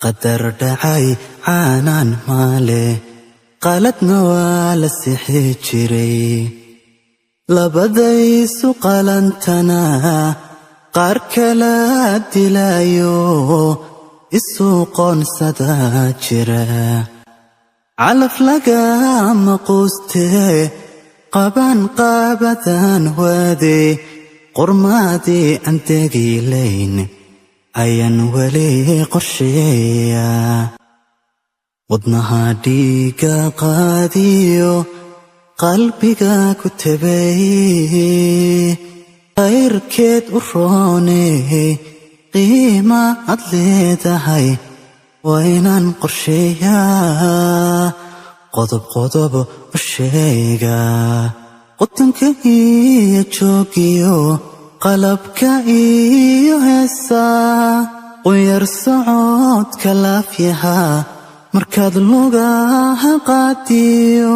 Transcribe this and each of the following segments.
qadar dhacay caanaan maale qaladna waa la sixi jiray labadaysu qalantana qaar kala dilayo isu qoonsada jira calaf lagama quuste qaban qaabadan waade qormaadii aan tegilayn ayaan weli qorsheeya wadnaha dhiiga qaadiyo qalbiga ku tabay khayrkeed u rooney qiima ad leedahay waa inaan qorsheeyaa qodob qodob u sheega qutanka iyo joogiyo qalabka iyo heesaa quyar socodka laafyaha markaad lugaha qaadiyo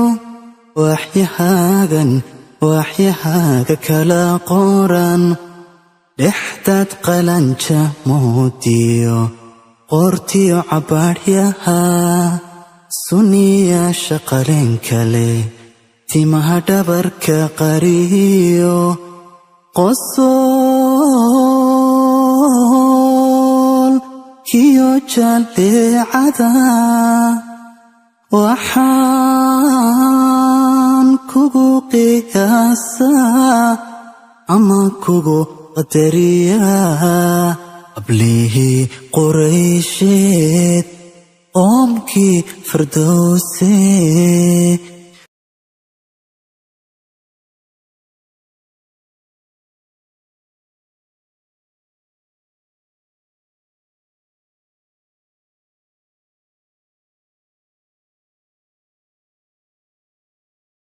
waxyahaaga kala qoran dhexdaad qalanja moodiyo qoortiyo cabaadhyaha suniyaasha qalin kale timaha dhabarka qariyo qosol kiyo jaleecada waxaan kugu qiyaasaa ama kugu qadariyaa qablihii quraysheed qoomkii firdowse